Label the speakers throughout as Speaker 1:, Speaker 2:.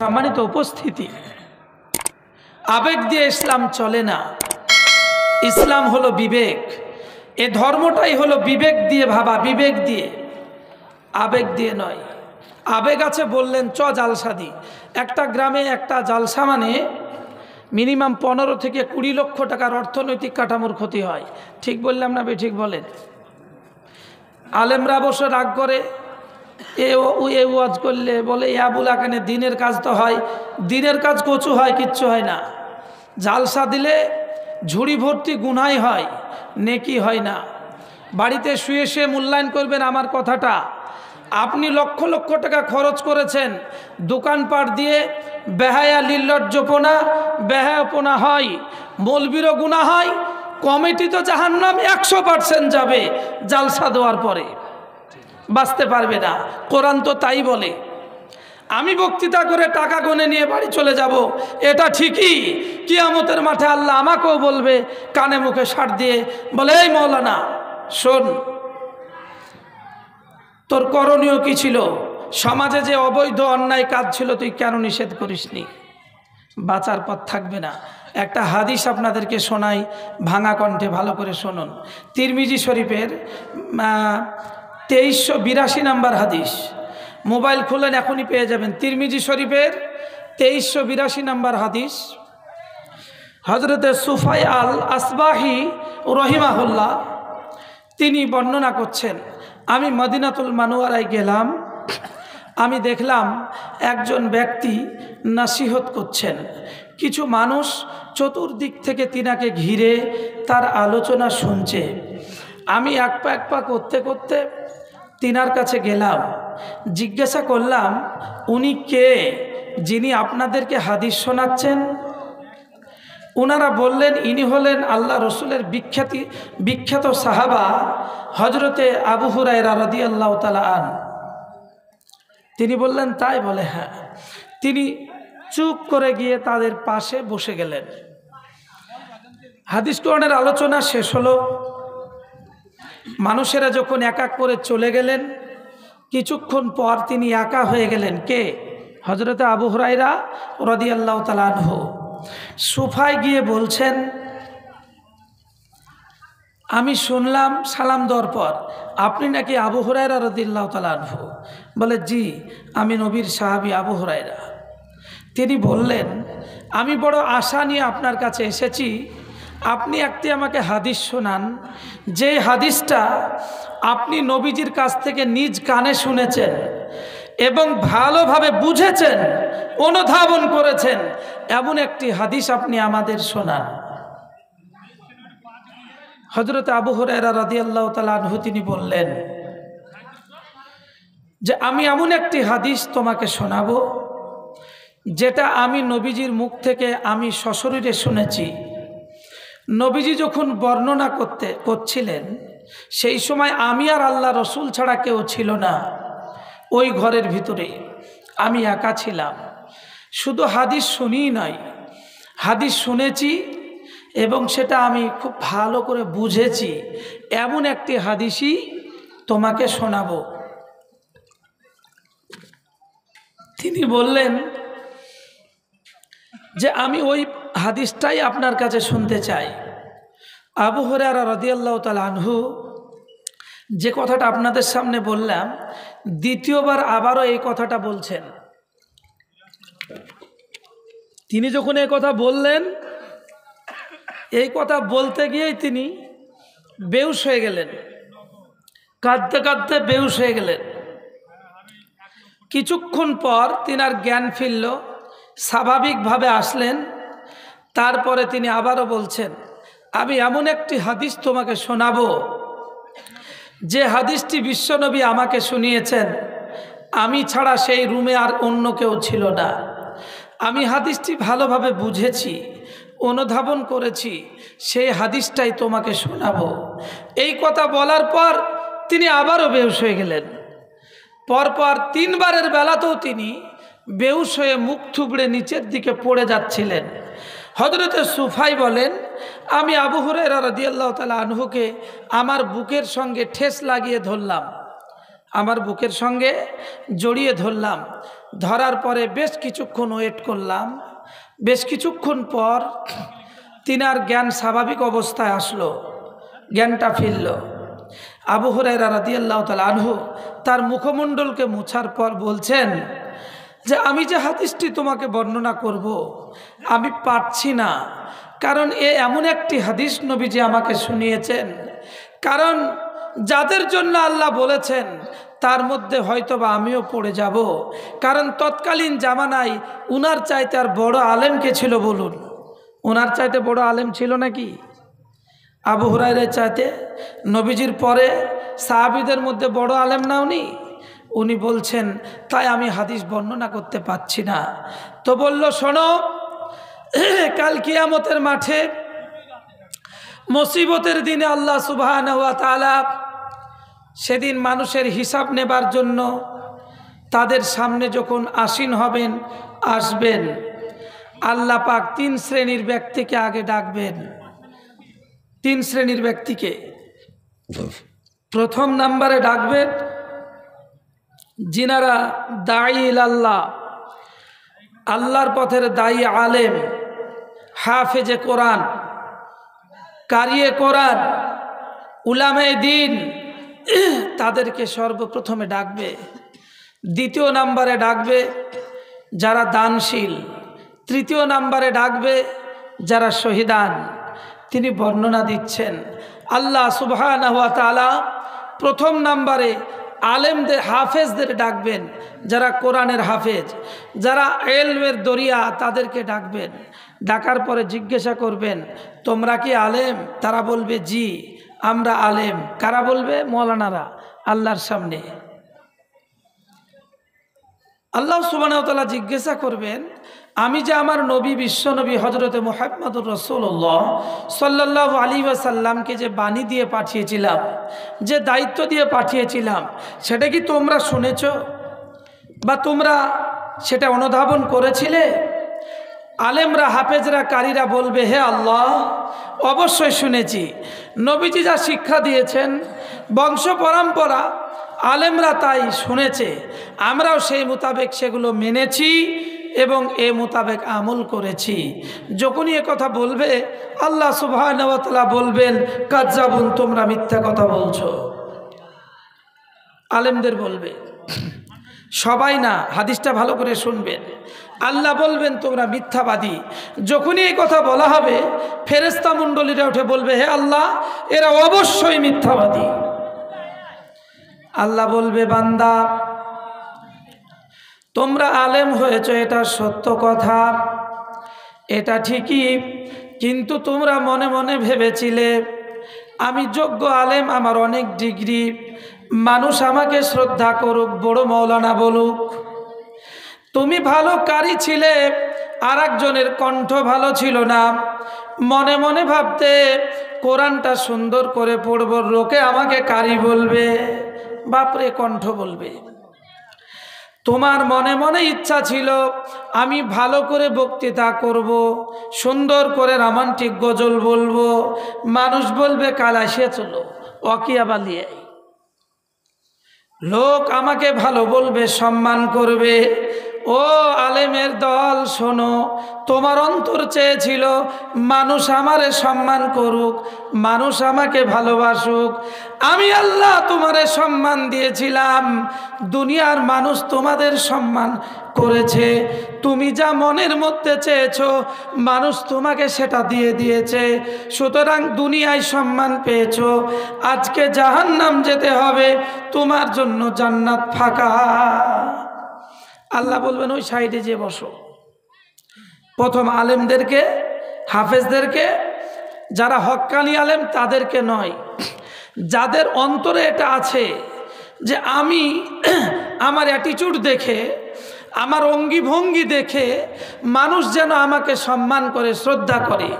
Speaker 1: সম্মানিত উপস্থিতি, আবেগ দিয়ে ইসলাম চলে না। ইসলাম হলো বিবেক। এ ধর্মটাই হলো বিবেক দিয়ে ভাবা, বিবেক দিয়ে, আবেগ দিয়ে নয়। আবেগ আছে বললেন জালসা দি। একটা গ্রামে একটা জালসা মানে মিনিমাম 15 থেকে 20 লক্ষ টাকার অর্থনৈতিক কাঠামোর ক্ষতি হয়। ঠিক বললাম না ঠিক বলেন? আলেমরা বসে রাগ করে, এ ওয়াজ করলে বলে ইয়াবুলাকানে দিনের কাজ তো হয়, দিনের কাজ কচু হয়, কিচ্ছু হয় না। জালসা দিলে ঝুড়ি ভর্তি গুনাই হয়, নেকি হয় না। বাড়িতে শুয়ে শুয়ে মূল্যায়ন করবেন আমার কথাটা। আপনি লক্ষ লক্ষ টাকা খরচ করেছেন, দোকানপাট দিয়ে বেহায়া নির্লজ্জপনা বেহায়াপনা হয়, মৌলবীরও গুনাহ হয়, কমিটি তো জাহান্নাম 100% যাবে জালসা দেওয়ার পরে, বাঁচতে পারবে না। কোরআন তো তাই বলে। আমি বক্তৃতা করে টাকা গনে নিয়ে বাড়ি চলে যাব, এটা ঠিকই। কিয়ামতের মাঠে আল্লাহ আমাকেও বলবে, কানে মুখে সার দিয়ে বলে, এই মৌলানা শোন, তোর করণীয় কি ছিল? সমাজে যে অবৈধ অন্যায় কাজ ছিল তুই কেন নিষেধ করিসনি? বাঁচার পথ থাকবে না। একটা হাদিস আপনাদেরকে শোনাই ভাঙা কণ্ঠে, ভালো করে শুনুন। তিরমিজি শরীফের 2382 নম্বর হাদিস। মোবাইল খুলেন এখনই পেয়ে যাবেন। তিরমিজি শরীফের 2382 নম্বর হাদিস। হযরতে সুফাই আল আসবাহি রহিমাহুল্লাহ তিনি বর্ণনা করছেন, আমি মদিনাতুল মানওয়ারায় গেলাম, আমি দেখলাম একজন ব্যক্তি নসিহত করছেন। কিছু মানুষ চতুর্দিক থেকে তিনাকে ঘিরে তার আলোচনা শুনছে। আমি এক পা করতে করতে তিনার কাছে গেলাম, জিজ্ঞাসা করলাম, উনি কে যিনি আপনাদেরকে হাদিস শোনাচ্ছেন? ওনারা বললেন, ইনি হলেন আল্লাহ রসুলের বিখ্যাত সাহাবা হজরতে আবু হুরায়রা রাদিয়াল্লাহু তাআলা আনহু। তিনি বললেন, তাই? বলে হ্যাঁ। তিনি চুপ করে গিয়ে তাদের পাশে বসে গেলেন। হাদিস কোরআনের আলোচনা শেষ হলো। মানুষেরা যখন এক এক করে চলে গেলেন, কিছুক্ষণ পর তিনি একা হয়ে গেলেন। কে? হজরতে আবু হুরায়রা রাদিয়াল্লাহু তাআলা আনহু। সুফায় গিয়ে বলছেন, আমি শুনলাম সালাম দেওয়ার পর আপনি নাকি আবু হুরায়রা রাদিয়াল্লাহু তাআলা আনহু। বলে, জি, আমি নবীর সাহাবী আবু হুরায়রা। তিনি বললেন, আমি বড় আশা নিয়ে আপনার কাছে এসেছি, আপনি একটি আমাকে হাদিস শোনান, যে হাদিসটা আপনি নবীজির কাছ থেকে নিজ কানে শুনেছেন এবং ভালোভাবে বুঝেছেন, অনুধাবন করেছেন, এমন একটি হাদিস আপনি আমাদের শোনান। হযরত আবু হুরায়রা রাদিয়াল্লাহু তাআলা আনহু তিনি বললেন যে, আমি এমন একটি হাদিস তোমাকে শোনাবো যেটা আমি নবীজির মুখ থেকে আমি সশরীরে শুনেছি। নবীজি যখন বর্ণনা করছিলেন, সেই সময় আমি আর আল্লাহ রসুল ছাড়া কেউ ছিল না ওই ঘরের ভিতরে, আমি একা ছিলাম। শুধু হাদিস শুনিই নয়, হাদিস শুনেছি এবং সেটা আমি খুব ভালো করে বুঝেছি। এমন একটি হাদিসই তোমাকে শোনাবো। তিনি বললেন যে, আমি ওই হাদিসটাই আপনার কাছে শুনতে চাই। আবু হুরায়রা রাদিয়াল্লাহু তাআলা আনহু যে কথাটা আপনাদের সামনে বললাম, দ্বিতীয়বার আবারও এই কথাটা বলছেন। তিনি যখন এই কথা বললেন, এই কথা বলতে গিয়েই তিনি বেহুশ হয়ে গেলেন, কাঁদতে কাঁদতে বেহুশ হয়ে গেলেন। কিছুক্ষণ পর তিনার জ্ঞান ফিরল, স্বাভাবিকভাবে আসলেন। তারপরে তিনি আবারও বলছেন, আমি এমন একটি হাদিস তোমাকে শোনাবো যে হাদিসটি বিশ্বনবী আমাকে শুনিয়েছেন, আমি ছাড়া সেই রুমে আর অন্য কেউ ছিল না। আমি হাদিসটি ভালোভাবে বুঝেছি, অনুধাবন করেছি, সেই হাদিসটাই তোমাকে শোনাবো। এই কথা বলার পর তিনি আবারও বেহুশ হয়ে গেলেন। পরপর 3 বারের বেলাতেও তিনি বেহুশ হয়ে মুখ থুবড়ে নিচের দিকে পড়ে যাচ্ছিলেন। হযরতে সুফাই বলেন, আমি আবু হুরায়রা রাদিয়াল্লাহু তাআলা আনহুকে আমার বুকের সঙ্গে ঠেস লাগিয়ে ধরলাম, আমার বুকের সঙ্গে জড়িয়ে ধরলাম। ধরার পরে বেশ কিছুক্ষণ ওয়েট করলাম। বেশ কিছুক্ষণ পর তিনার জ্ঞান স্বাভাবিক অবস্থায় আসলো, জ্ঞানটা ফিরল। আবু হুরায়রা রাদিয়াল্লাহু তাআলা আনহু তার মুখমণ্ডলকে মুছার পর বলছেন যে আমি যে হাদিসটি তোমাকে বর্ণনা করব আমি পারছি না, কারণ এমন একটি হাদিস নবীজি আমাকে শুনিয়েছেন, কারণ যাদের জন্য আল্লাহ বলেছেন তার মধ্যে হয়তোবা আমিও পড়ে যাব, কারণ তৎকালীন জামানায় উনার চাইতে আর বড় আলেম কে ছিল বলুন? ওনার চাইতে বড় আলেম ছিল নাকি? আবু হুরায়রার চাইতে নবীজির পরে সাহাবীদের মধ্যে বড় আলেম না উনি? উনি বলছেন তাই আমি হাদিস বর্ণনা করতে পারছি না। তো বলল শোনো, কাল কিয়ামতের মাঠে মুসিবতের দিনে আল্লাহ সুবহানাহু ওয়া তাআলা সেদিন মানুষের হিসাব নেবার জন্য তাদের সামনে যখন আসীন হবেন, আসবেন, আল্লাহ পাক 3 শ্রেণীর ব্যক্তিকে আগে ডাকবেন। 3 শ্রেণীর ব্যক্তিকে প্রথম নম্বরে ডাকবেন যিনারা দাঈ ইলাল্লাহ, আল্লাহর পথের দায়ী আলেম, হাফেজে কোরআন, কারিয়ে কোরআন, উলামায়ে দ্বীন, তাদেরকে সর্বপ্রথমে ডাকবে। দ্বিতীয় নম্বরে ডাকবে যারা দানশীল। তৃতীয় নম্বরে ডাকবে যারা শহীদান। তিনি বর্ণনা দিচ্ছেন আল্লাহ সুবহানাহু ওয়া তাআলা প্রথম নম্বরে আলেমদের, হাফেজদের ডাকবেন, যারা কোরআনের হাফেজ, যারা ইলমের দরিয়া, তাদেরকে ডাকবেন। ডাকার পরে জিজ্ঞাসা করবেন তোমরা কি আলেম? তারা বলবে জি আমরা আলেম। কারা বলবে? মৌলানারা আল্লাহর সামনে। আল্লাহ সুবহানাহু ওয়া তাআলা জিজ্ঞাসা করবেন আমি যে আমার নবী, বিশ্বনবী হযরতে মুহাম্মদুর রাসূলুল্লাহ সাল্লাল্লাহু আলাইহি ওয়াসাল্লামকে যে বাণী দিয়ে পাঠিয়েছিলাম, যে দায়িত্ব দিয়ে পাঠিয়েছিলাম, সেটা কি তোমরা শুনেছো বা তোমরা সেটা অনুধাবন করেছিলে? আলেমরা, হাফেজরা, কারীরা বলবে হে আল্লাহ অবশ্যই শুনেছি। নবীজি যা শিক্ষা দিয়েছেন বংশ পরম্পরা আলেমরা তাই শুনেছে, আমরাও সেই মোতাবেক সেগুলো মেনেছি এবং এ মোতাবেক আমল করেছি। যখনই এ কথা বলবে আল্লাহ সুবহানাহু ওয়া তাআলা বলবেন কাজ্জাবুন, তোমরা মিথ্যা কথা বলছো। আলেমদের বলবে, সবাই না, হাদিসটা ভালো করে শুনবেন। আল্লাহ বলবেন তোমরা মিথ্যাবাদী। যখনই এই কথা বলা হবে ফেরেশতা মণ্ডলীরা উঠে বলবে হে আল্লাহ এরা অবশ্যই মিথ্যাবাদী। আল্লাহ বলবে বান্দা তোমরা আলেম হয়েছ এটা সত্য কথা, এটা ঠিকই, কিন্তু তোমরা মনে মনে ভেবেছিলে আমি যোগ্য আলেম, আমার অনেক ডিগ্রি, মানুষ আমাকে শ্রদ্ধা করুক, বড় মৌলানা বলুক। তুমি ভালো কারি ছিলে, আর একজনের কণ্ঠ ভালো ছিল না, মনে মনে ভাবতে কোরআনটা সুন্দর করে পড়ব, লোকে আমাকে কারি বলবে, বাপরে কণ্ঠ বলবে। তোমার মনে মনে ইচ্ছা ছিল আমি ভালো করে বক্তৃতা করব, সুন্দর করে রোমান্টিক গজল বলবো, মানুষ বলবে কালাশে চলো ওয়াকিয়া বালিয়ে, লোক আমাকে ভালো বলবে, সম্মান করবে। ও আলেমের দল শোনো, তোমার অন্তর চেয়েছিল মানুষ আমারে সম্মান করুক, মানুষ আমাকে ভালোবাসুক। আমি আল্লাহ তোমারে সম্মান দিয়েছিলাম, দুনিয়ার মানুষ তোমাদের সম্মান করেছে। তুমি যা মনের মধ্যে চেয়েছো মানুষ তোমাকে সেটা দিয়ে দিয়েছে, সুতরাং দুনিয়ায় সম্মান পেয়েছো, আজকে জাহান্নাম যেতে হবে, তোমার জন্য জান্নাত ফাঁকা। আল্লাহ বলবেন ওই সাইডে যে বসো। প্রথম আলেমদেরকে, হাফেজদেরকে, যারা হক্কানি আলেম তাদেরকে নয়, যাদের অন্তরে এটা আছে যে আমি আমার অ্যাটিটিউড দেখে, আমার অঙ্গি ভঙ্গি দেখে মানুষ যেন আমাকে সম্মান করে, শ্রদ্ধা করে,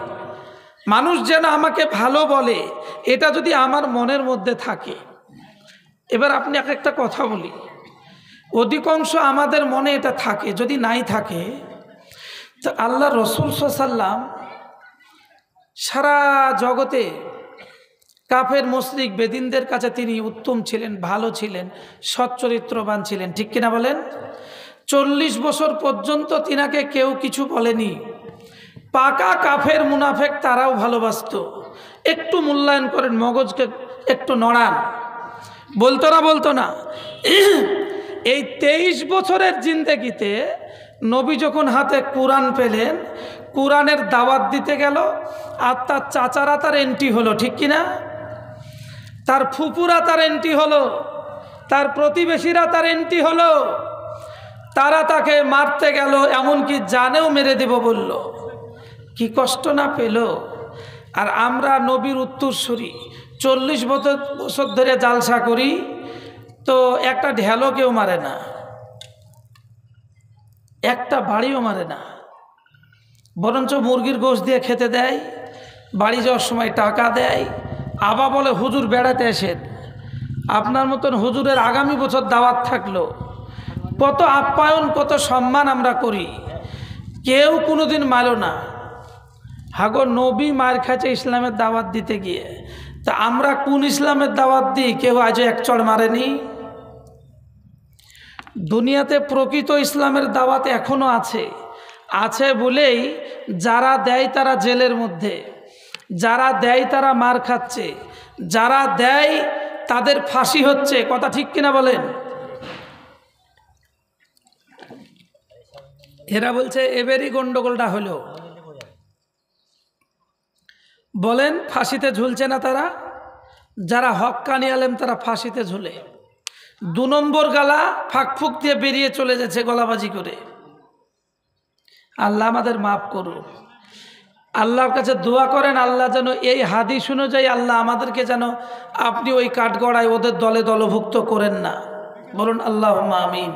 Speaker 1: মানুষ যেন আমাকে ভালো বলে, এটা যদি আমার মনের মধ্যে থাকে। এবার আপনি একটা কথা বলি, অধিকাংশ আমাদের মনে এটা থাকে, যদি নাই থাকে তো আল্লাহ রসুল সাল্লাম সারা জগতে কাফের মুশরিক বেদিনদের কাছে তিনি উত্তম ছিলেন, ভালো ছিলেন, সচ্চরিত্রবান ছিলেন, ঠিক কিনা বলেন? 40 বছর পর্যন্ত তিনাকে কেউ কিছু বলেনি। পাকা কাফের মুনাফেক তারাও ভালোবাসতো। একটু মূল্যায়ন করেন, মগজকে একটু নড়ান। বলতো না। এই 23 বছরের জিন্দেগিতে নবী যখন হাতে কোরআন পেলেন, কোরআনের দাওয়াত দিতে গেল, আর তার চাচারা তার এন্ট্রি হলো, ঠিক কিনা? তার ফুপুরা তার এন্ট্রি হলো, তার প্রতিবেশীরা তার এন্ট্রি হলো। তারা তাকে মারতে গেল, এমনকি জানেও মেরে দেব বলল। কি কষ্ট না পেল? আর আমরা নবীর উত্তরসূরি 40 বছর ধরে জালসা করি, তো একটা ঢেলো কেউ মারে না, একটা বাড়িও মারে না, বরঞ্চ মুরগির গোশত দিয়ে খেতে দেয়, বাড়ি যাওয়ার সময় টাকা দেয়, আবার বলে হুজুর বেড়াতে আসেন। আপনার মতন হুজুরের আগামী বছর দাওয়াত থাকলো। কত আপ্যায়ন, কত সম্মান আমরা করি, কেউ কোনোদিন মারো না। হাগো নবী মার খাচ্ছে ইসলামের দাওয়াত দিতে গিয়ে, তা আমরা কোন ইসলামের দাওয়াত দিই? কেউ আজও এক চড় মারেনি। দুনিয়াতে প্রকৃত ইসলামের দাওয়াত এখনো আছে বলেই যারা দেয় তারা জেলের মধ্যে, যারা দেয় তারা মার খাচ্ছে, যারা দেয় তাদের ফাঁসি হচ্ছে। কথা ঠিক কিনা বলেন? এরা বলছে এবারই গন্ডগোলটা হলো। বলেন ফাঁসিতে ঝুলছে না তারা? যারা হক্কানি আলেম তারা ফাঁসিতে ঝুলে। 2 নম্বর গালা ফাঁকফুক দিয়ে বেরিয়ে চলে যাচ্ছে গলাবাজি করে। আল্লাহ আমাদের মাফ করুন। আল্লাহর কাছে দোয়া করেন, আল্লাহ যেন এই হাদিস অনুযায়ী আল্লাহ আমাদেরকে যেন আপনি ওই কাঠগড়ায় ওদের দলে দলভুক্ত করেন না। বলুন আল্লাহুম্মা আমিন।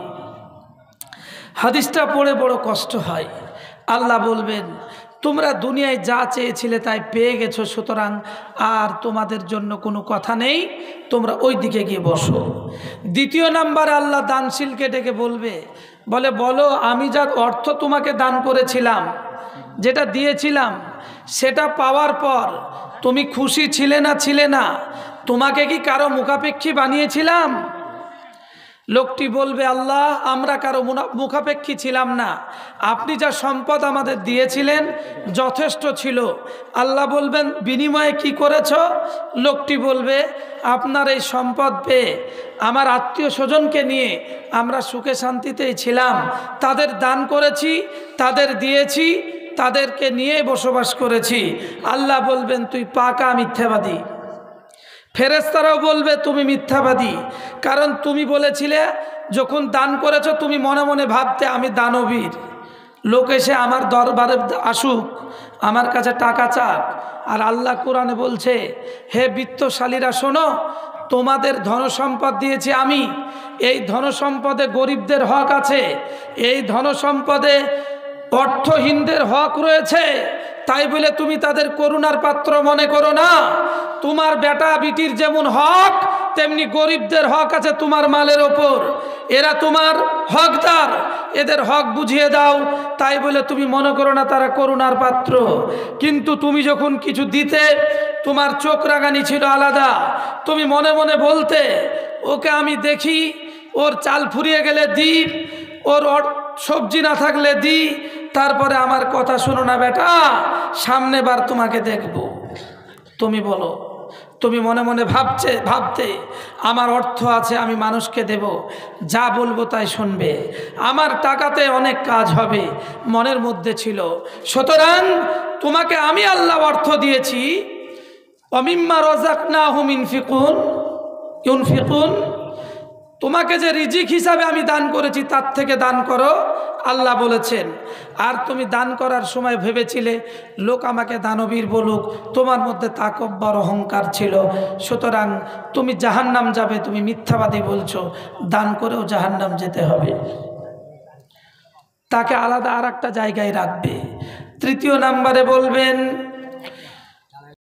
Speaker 1: হাদিসটা পড়ে বড় কষ্ট হয়। আল্লাহ বলবেন তোমরা দুনিয়ায় যা চেয়েছিলে তাই পেয়ে গেছো, সুতরাং আর তোমাদের জন্য কোনো কথা নেই, তোমরা ওই দিকে গিয়ে বসো। 2 নম্বরে আল্লাহ দানশীলকে ডেকে বলো আমি যা অর্থ তোমাকে দান করেছিলাম, যেটা দিয়েছিলাম, সেটা পাওয়ার পর তুমি খুশি ছিলে না? তোমাকে কি কারো মুখাপেক্ষী বানিয়েছিলাম? লোকটি বলবে আল্লাহ আমরা কারো মুখাপেক্ষী ছিলাম না, আপনি যা সম্পদ আমাদের দিয়েছিলেন যথেষ্ট ছিল। আল্লাহ বলবেন বিনিময়ে কি করেছ? লোকটি বলবে আপনার এই সম্পদ পেয়ে আমার আত্মীয় স্বজনকে নিয়ে আমরা সুখে শান্তিতেই ছিলাম, তাদের দান করেছি, তাদের দিয়েছি, তাদেরকে নিয়ে বসবাস করেছি। আল্লাহ বলবেন তুই পাকা মিথ্যাবাদী। ফেরেশতারাও বলবে তুমি মিথ্যাবাদী, কারণ তুমি বলেছিলে যখন দান করেছো তুমি মনে মনে ভাবতে আমি দানবীর, লোক এসে আমার দরবারে আসুক, আমার কাছে টাকা চাক। আর আল্লাহ কোরআনে বলছে হে বিত্তশালীরা শোনো, তোমাদের ধনসম্পদ দিয়েছি আমি, এই ধনসম্পদে গরিবদের হক আছে, এই ধনসম্পদে অর্থহীনদের হক রয়েছে। তাই বলে তুমি তাদের করুণার পাত্র মনে করো না। তোমার বেটা বিটির যেমন হক, তেমনি গরিবদের হক আছে তোমার মালের ওপর। এরা তোমার হকদার, এদের হক বুঝিয়ে দাও। তাই বলে তুমি মনে করো না তারা করুণার পাত্র। কিন্তু তুমি যখন কিছু দিতে, তোমার চোখ রাগানি ছিল আলাদা। তুমি মনে মনে বলতে ওকে আমি দেখি, ওর চাল ফুরিয়ে গেলে দিই, ওর সবজি না থাকলে দিই, তারপরে আমার কথা শুনো না বেটা, সামনে বার তোমাকে দেখব। তুমি বলো, তুমি মনে মনে ভাবতে আমার অর্থ আছে, আমি মানুষকে দেব, যা বলবো তাই শুনবে, আমার টাকাতে অনেক কাজ হবে, মনের মধ্যে ছিল। সুতরাং তোমাকে আমি আল্লাহ অর্থ দিয়েছি, অমিম্মা রাযাকনাহুম ইউনফিকুন, তোমাকে যে রিজিক হিসাবে আমি দান করেছি তার থেকে দান করো, আল্লাহ বলেছেন। আর তুমি দান করার সময় ভেবেছিলে লোক আমাকে দানবীর বলুক, তোমার মধ্যে তাকব্বর অহংকার ছিল, সুতরাং তুমি জাহান্নাম যাবে, তুমি মিথ্যাবাদী বলছো, দান করেও জাহান্নাম যেতে হবে। তাকে আলাদা আর একটা জায়গায় রাখবে। 3 নম্বরে বলবেন